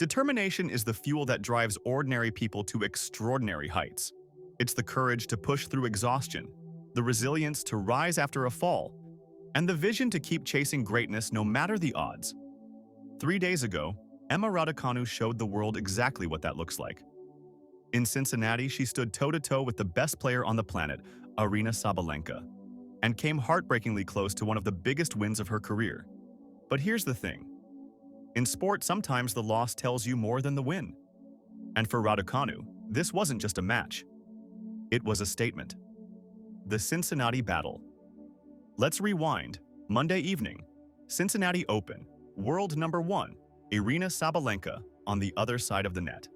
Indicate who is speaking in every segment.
Speaker 1: Determination is the fuel that drives ordinary people to extraordinary heights. It's the courage to push through exhaustion, the resilience to rise after a fall, and the vision to keep chasing greatness no matter the odds. 3 days ago, Emma Raducanu showed the world exactly what that looks like. In Cincinnati, she stood toe-to-toe with the best player on the planet, Aryna Sabalenka, and came heartbreakingly close to one of the biggest wins of her career. But here's the thing. In sport, sometimes the loss tells you more than the win. And for Raducanu, this wasn't just a match. It was a statement. The Cincinnati battle. Let's rewind. Monday evening, Cincinnati Open, World No.1 Aryna Sabalenka on the other side of the net.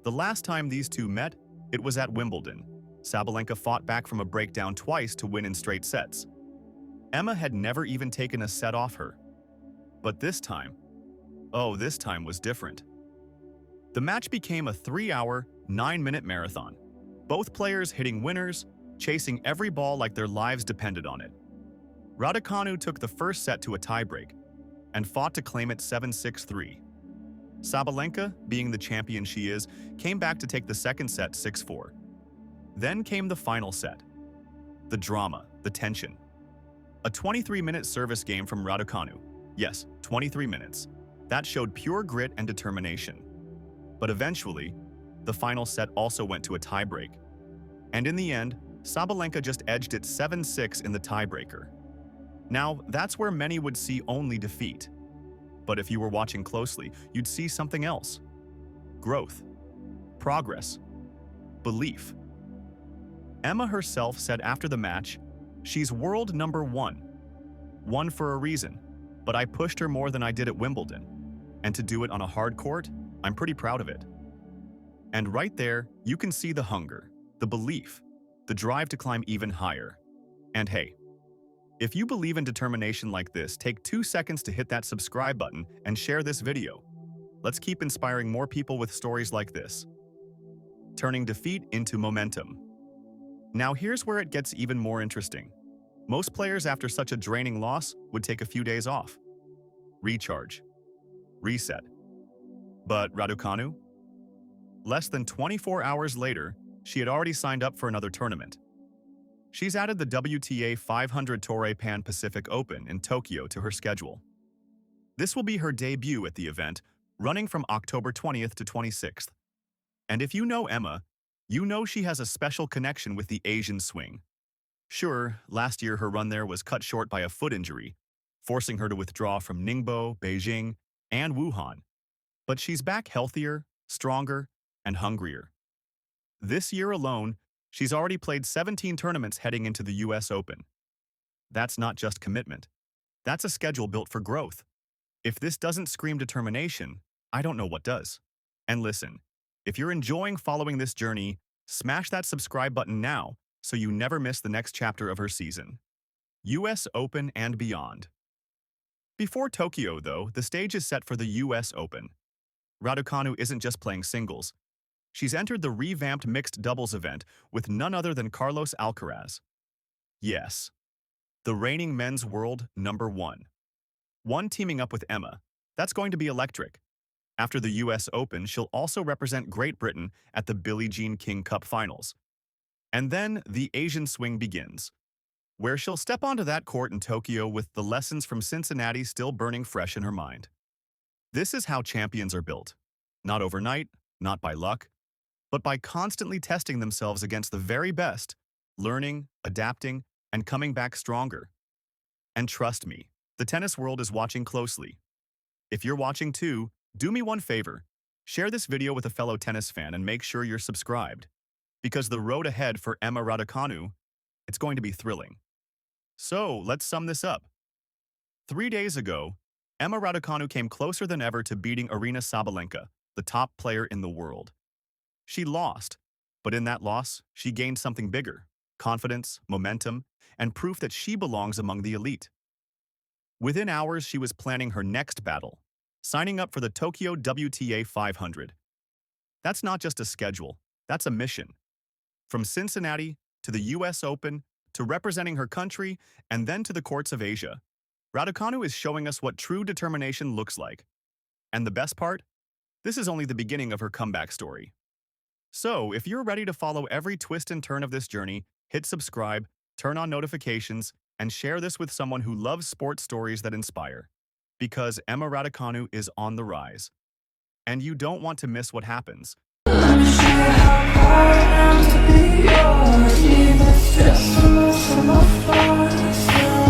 Speaker 1: The last time these two met, it was at Wimbledon. Sabalenka fought back from a breakdown twice to win in straight sets. Emma had never even taken a set off her. But this time was different. The match became a 3-hour, 9-minute marathon. Both players hitting winners, chasing every ball like their lives depended on it. Raducanu took the first set to a tiebreak and fought to claim it 7-6-3. Sabalenka, being the champion she is, came back to take the second set 6-4. Then came the final set. The drama, the tension. A 23-minute service game from Raducanu. Yes, 23 minutes. That showed pure grit and determination. But eventually, the final set also went to a tiebreak. And in the end, Sabalenka just edged it 7-6 in the tiebreaker. Now, that's where many would see only defeat. But if you were watching closely, you'd see something else. Growth. Progress. Belief. Emma herself said after the match, "She's world #1. Won for a reason, but I pushed her more than I did at Wimbledon. And to do it on a hard court, I'm pretty proud of it." And right there, you can see the hunger, the belief, the drive to climb even higher. And hey, if you believe in determination like this, take 2 seconds to hit that subscribe button and share this video. Let's keep inspiring more people with stories like this. Turning defeat into momentum. Now here's where it gets even more interesting. Most players after such a draining loss would take a few days off. Recharge. Reset. But Raducanu? Less than 24 hours later, she had already signed up for another tournament. She's added the WTA 500 Toray Pan-Pacific Open in Tokyo to her schedule. This will be her debut at the event, running from October 20th to 26th. And if you know Emma, you know she has a special connection with the Asian swing. Sure, last year her run there was cut short by a foot injury, forcing her to withdraw from Ningbo, Beijing, and Wuhan. But she's back healthier, stronger, and hungrier. This year alone, she's already played 17 tournaments heading into the US Open. That's not just commitment. That's a schedule built for growth. If this doesn't scream determination, I don't know what does. And listen, if you're enjoying following this journey, smash that subscribe button now so you never miss the next chapter of her season. US Open and beyond. Before Tokyo, though, the stage is set for the US Open. Raducanu isn't just playing singles. She's entered the revamped mixed doubles event with none other than Carlos Alcaraz. Yes, the reigning men's world #1. One teaming up with Emma. That's going to be electric. After the US Open, she'll also represent Great Britain at the Billie Jean King Cup Finals. And then the Asian swing begins, where she'll step onto that court in Tokyo with the lessons from Cincinnati still burning fresh in her mind. This is how champions are built. Not overnight, not by luck, but by constantly testing themselves against the very best, learning, adapting, and coming back stronger. And trust me, the tennis world is watching closely. If you're watching too, do me one favor. Share this video with a fellow tennis fan and make sure you're subscribed. Because the road ahead for Emma Raducanu, it's going to be thrilling. So, let's sum this up. 3 days ago, Emma Raducanu came closer than ever to beating Aryna Sabalenka, the top player in the world. She lost, but in that loss, she gained something bigger: confidence, momentum, and proof that she belongs among the elite. Within hours, she was planning her next battle, signing up for the Tokyo WTA 500. That's not just a schedule, that's a mission. From Cincinnati to the US Open to representing her country and then to the courts of Asia, Raducanu is showing us what true determination looks like. And the best part? This is only the beginning of her comeback story. So, if you're ready to follow every twist and turn of this journey, hit subscribe, turn on notifications, and share this with someone who loves sports stories that inspire. Because Emma Raducanu is on the rise. And you don't want to miss what happens.
Speaker 2: Unsure how far I am to be yours, even stressed from my flaws.